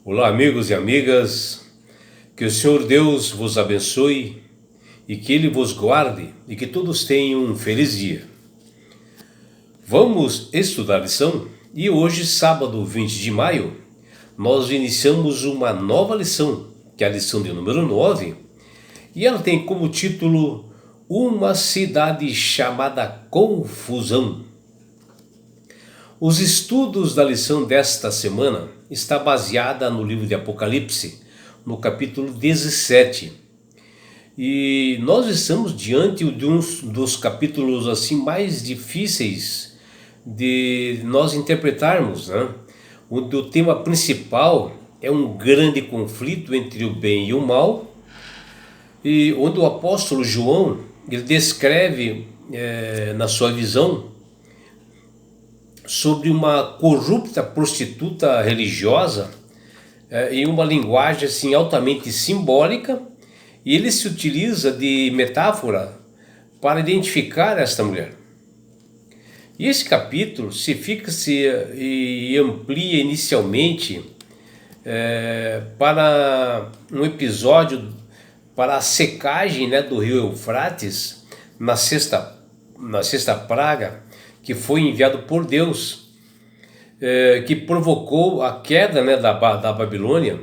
Olá, amigos e amigas, que o Senhor Deus vos abençoe e que Ele vos guarde e que todos tenham um feliz dia. Vamos estudar a lição e hoje, sábado 20 de maio, nós iniciamos uma nova lição, que é a lição de número 9, e ela tem como título Uma cidade chamada Confusão. Os estudos da lição desta semana está baseada no livro de Apocalipse, no capítulo 17. E nós estamos diante de um dos capítulos assim mais difíceis de nós interpretarmos, né? Onde o tema principal é um grande conflito entre o bem e o mal, e onde o apóstolo João ele descreve na sua visão sobre uma corrupta prostituta religiosa em uma linguagem assim altamente simbólica, e ele se utiliza de metáfora para identificar esta mulher. E esse capítulo se fixa-se e amplia inicialmente para um episódio para a secagem, né, do rio Eufrates na sexta praga, que foi enviado por Deus, que provocou a queda, né, da Babilônia,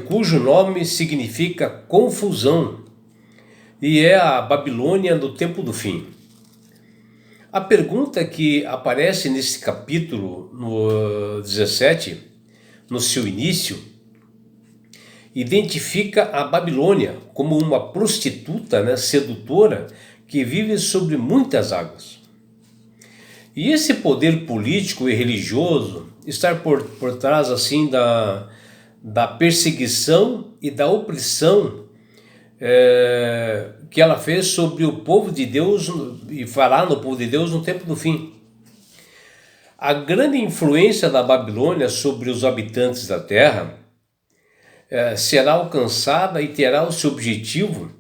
cujo nome significa confusão, e é a Babilônia do tempo do fim. A pergunta que aparece nesse capítulo, no 17, no seu início, identifica a Babilônia como uma prostituta, né, sedutora, que vive sobre muitas águas. E esse poder político e religioso está por trás assim da perseguição e da opressão que ela fez sobre o povo de Deus e fará no povo de Deus no tempo do fim. A grande influência da Babilônia sobre os habitantes da terra será alcançada e terá o seu objetivo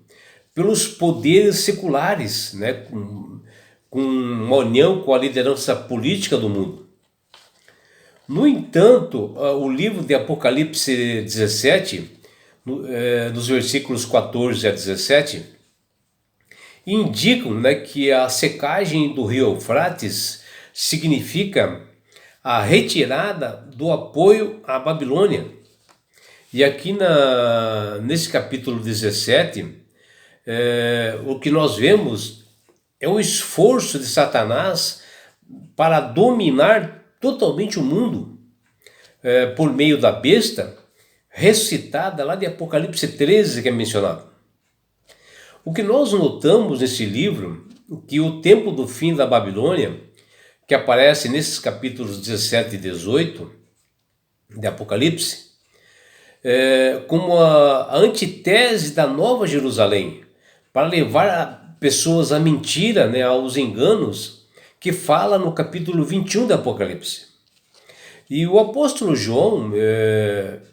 pelos poderes seculares, né, com uma união com a liderança política do mundo. No entanto, o livro de Apocalipse 17, nos versículos 14 a 17, indicam, né, que a secagem do rio Eufrates significa a retirada do apoio à Babilônia. E aqui nesse capítulo 17, o que nós vemos é o esforço de Satanás para dominar totalmente o mundo por meio da besta, ressuscitada lá de Apocalipse 13, que é mencionado. O que nós notamos nesse livro, que o tempo do fim da Babilônia, que aparece nesses capítulos 17 e 18 de Apocalipse, como a antitese da Nova Jerusalém, para levar pessoas à mentira, né, aos enganos, que fala no capítulo 21 do Apocalipse. E o apóstolo João,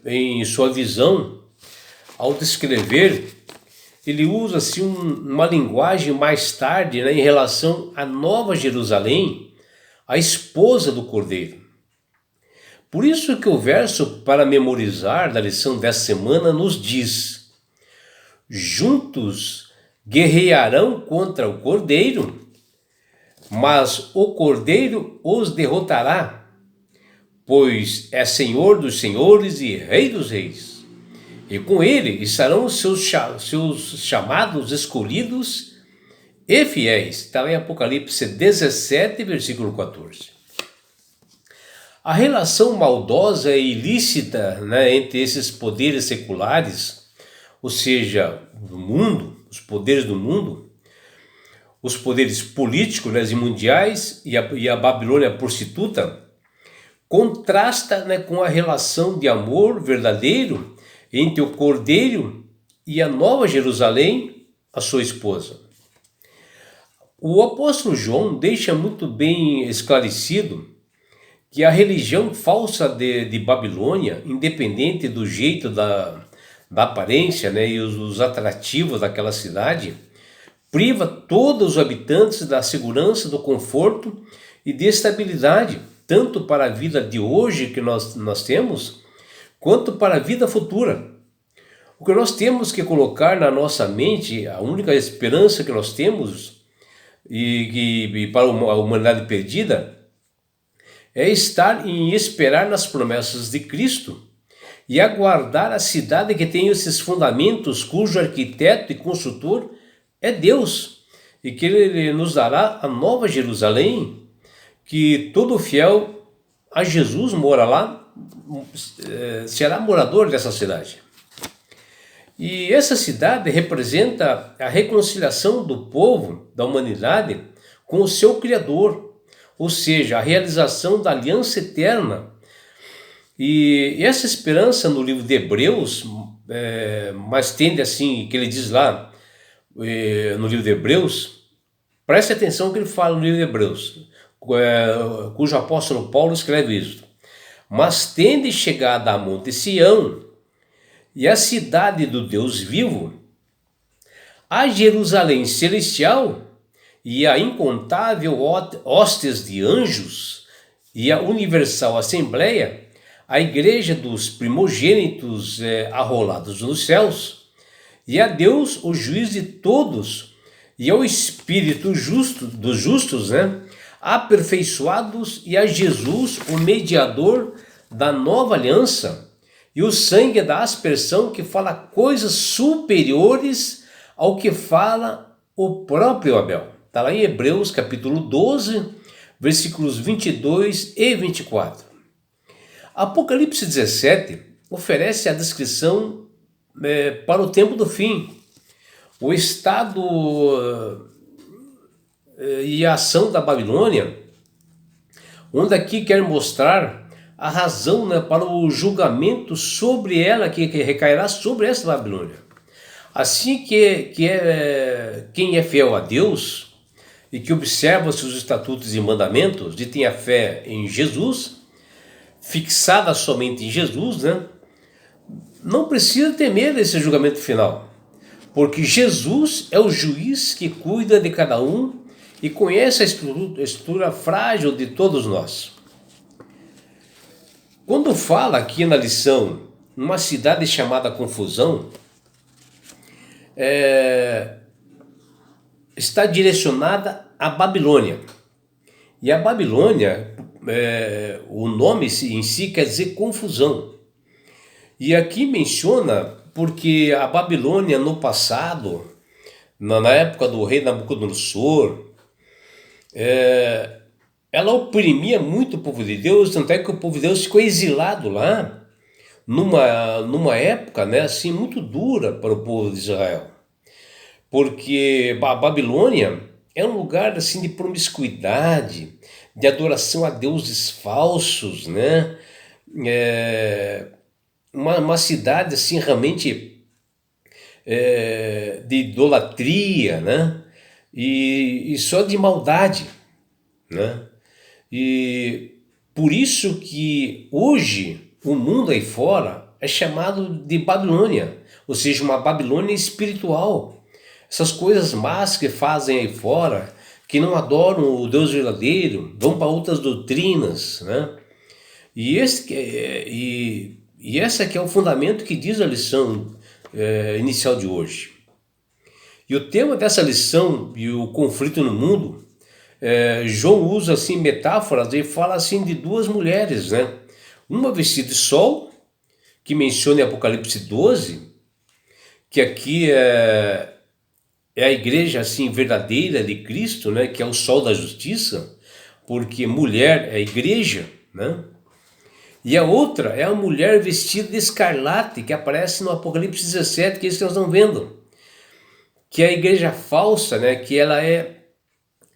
em sua visão, ao descrever, ele usa assim, uma linguagem mais tarde, né, em relação à Nova Jerusalém, a esposa do Cordeiro. Por isso que o verso para memorizar da lição dessa semana nos diz: juntos guerrearão contra o Cordeiro, mas o Cordeiro os derrotará, pois é Senhor dos senhores e Rei dos reis. E com ele estarão os seus chamados, escolhidos e fiéis. Está em Apocalipse 17, versículo 14. A relação maldosa e ilícita, né, entre esses poderes seculares, ou seja, do mundo, os poderes do mundo, os poderes políticos, né, e mundiais, e a Babilônia prostituta, contrasta, né, com a relação de amor verdadeiro entre o Cordeiro e a Nova Jerusalém, a sua esposa. O apóstolo João deixa muito bem esclarecido que a religião falsa de Babilônia, independente do jeito da aparência, né, e os atrativos daquela cidade, priva todos os habitantes da segurança, do conforto e de estabilidade, tanto para a vida de hoje que nós temos, quanto para a vida futura. O que nós temos que colocar na nossa mente, a única esperança que nós temos e para a humanidade perdida, é estar em esperar nas promessas de Cristo e aguardar a cidade que tem esses fundamentos, cujo arquiteto e construtor é Deus, e que Ele nos dará a nova Jerusalém, que todo fiel a Jesus mora lá, será morador dessa cidade. E essa cidade representa a reconciliação do povo, da humanidade, com o seu Criador, ou seja, a realização da aliança eterna. E essa esperança no livro de Hebreus, mas tende assim, que ele diz lá, no livro de Hebreus, preste atenção que ele fala no livro de Hebreus, cujo apóstolo Paulo escreve isso. Mas tende chegada a Monte Sião, e a cidade do Deus vivo, a Jerusalém celestial, e a incontável hostes de anjos, e a universal assembleia, a igreja dos primogênitos arrolados nos céus, e a Deus, o juiz de todos, e ao Espírito justo, dos justos, aperfeiçoados, e a Jesus, o mediador da nova aliança, e o sangue da aspersão, que fala coisas superiores ao que fala o próprio Abel. Está lá em Hebreus capítulo 12, versículos 22 e 24. Apocalipse 17 oferece a descrição para o tempo do fim, o estado e a ação da Babilônia, onde aqui quer mostrar a razão para o julgamento sobre ela, que recairá sobre essa Babilônia. Assim quem é fiel a Deus e que observa seus estatutos e mandamentos, e tem a fé em Jesus, fixada somente em Jesus, não precisa temer esse julgamento final, porque Jesus é o juiz que cuida de cada um e conhece a estrutura frágil de todos nós. Quando fala aqui na lição, uma cidade chamada confusão, está direcionada à Babilônia. E a Babilônia, o nome em si quer dizer confusão. E aqui menciona porque a Babilônia no passado, na época do rei Nabucodonosor, ela oprimia muito o povo de Deus, tanto é que o povo de Deus ficou exilado lá, numa época assim, muito dura para o povo de Israel. Porque a Babilônia é um lugar assim, de promiscuidade, de adoração a deuses falsos, uma cidade assim, realmente de idolatria, e só de maldade, E por isso que hoje o mundo aí fora é chamado de Babilônia, ou seja, uma Babilônia espiritual. Essas coisas más que fazem aí fora, que não adoram o Deus verdadeiro, vão para outras doutrinas, E essa que é o fundamento que diz a lição inicial de hoje. E o tema dessa lição e o conflito no mundo, João usa assim metáforas e fala assim de duas mulheres, Uma vestida de sol, que menciona em Apocalipse 12, que aqui é a igreja assim verdadeira de Cristo, que é o sol da justiça, porque mulher é a igreja, E a outra é a mulher vestida de escarlate, que aparece no Apocalipse 17, que é isso que nós estamos vendo, que é a igreja falsa, que ela é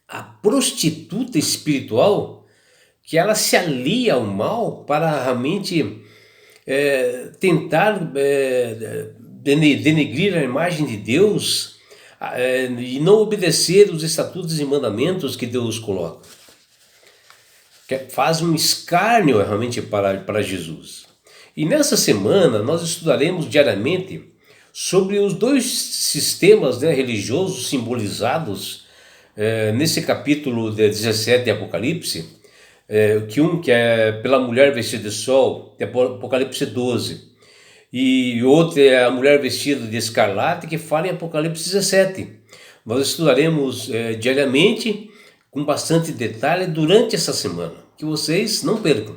a prostituta espiritual, que ela se alia ao mal para realmente tentar denegrir a imagem de Deus e não obedecer os estatutos e mandamentos que Deus coloca. Que faz um escárnio realmente para Jesus. E nessa semana nós estudaremos diariamente sobre os dois sistemas religiosos simbolizados nesse capítulo 17 de Apocalipse, que é pela mulher vestida de sol, que é Apocalipse 12, e outro é a mulher vestida de escarlate, que fala em Apocalipse 17. Nós estudaremos diariamente, com bastante detalhe, durante essa semana, que vocês não percam.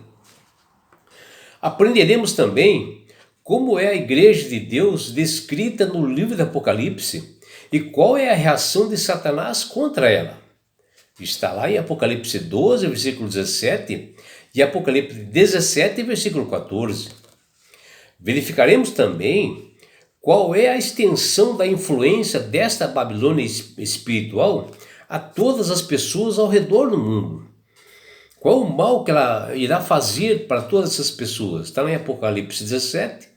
Aprenderemos também como é a igreja de Deus descrita no livro do Apocalipse e qual é a reação de Satanás contra ela. Está lá em Apocalipse 12, versículo 17, e Apocalipse 17, versículo 14. Verificaremos também qual é a extensão da influência desta Babilônia espiritual a todas as pessoas ao redor do mundo. Qual o mal que ela irá fazer para todas essas pessoas? Está lá em Apocalipse 17,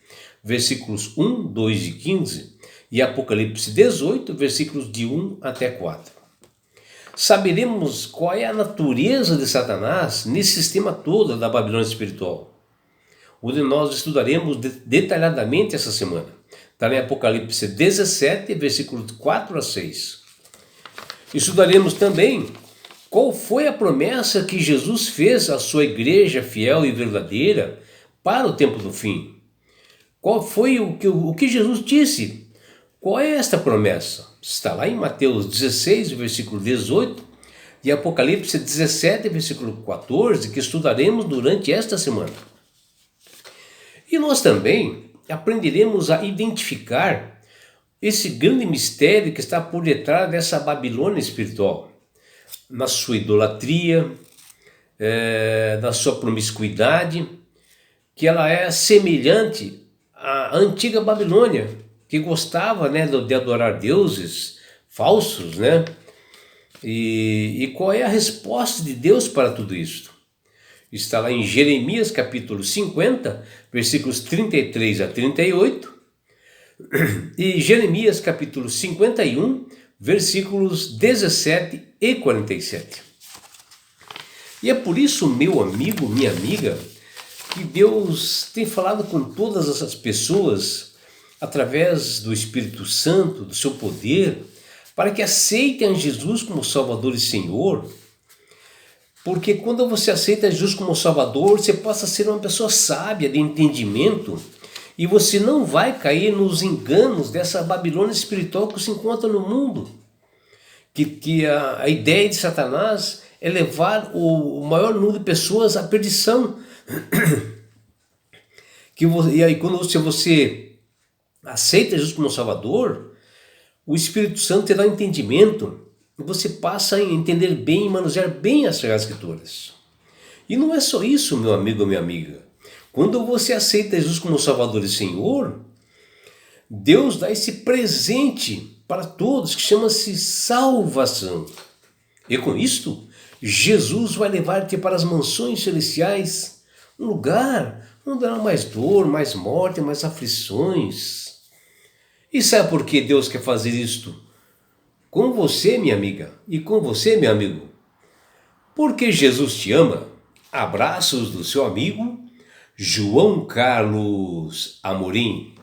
versículos 1, 2 e 15, e Apocalipse 18, versículos de 1 até 4. Saberemos qual é a natureza de Satanás nesse sistema todo da Babilônia espiritual, onde nós estudaremos detalhadamente essa semana. Está em Apocalipse 17, versículos 4 a 6. Estudaremos também qual foi a promessa que Jesus fez à sua igreja fiel e verdadeira para o tempo do fim. Qual foi o que Jesus disse? Qual é esta promessa? Está lá em Mateus 16, versículo 18, e Apocalipse 17, versículo 14, que estudaremos durante esta semana. E nós também aprenderemos a identificar esse grande mistério que está por detrás dessa Babilônia espiritual, na sua idolatria, na sua promiscuidade, que ela é semelhante à antiga Babilônia, que gostava, de adorar deuses falsos, E qual é a resposta de Deus para tudo isso? Está lá em Jeremias capítulo 50, versículos 33 a 38, e Jeremias capítulo 51, versículos 17 e 47. E é por isso, meu amigo, minha amiga, que Deus tem falado com todas essas pessoas através do Espírito Santo, do seu poder, para que aceitem Jesus como Salvador e Senhor. Porque quando você aceita Jesus como Salvador, você passa a ser uma pessoa sábia, de entendimento, e você não vai cair nos enganos dessa Babilônia espiritual que se encontra no mundo. Que a ideia de Satanás é levar o maior número de pessoas à perdição. E aí quando você aceita Jesus como Salvador, o Espírito Santo te dá um entendimento e você passa a entender bem e manusear bem as Escrituras. E não é só isso, meu amigo ou minha amiga. Quando você aceita Jesus como Salvador e Senhor, Deus dá esse presente para todos que chama-se salvação. E com isto, Jesus vai levar-te para as mansões celestiais, um lugar onde não há mais dor, mais morte, mais aflições. E sabe por que Deus quer fazer isto com você, minha amiga, e com você, meu amigo? Porque Jesus te ama. Abraços do seu amigo João Carlos Amorim.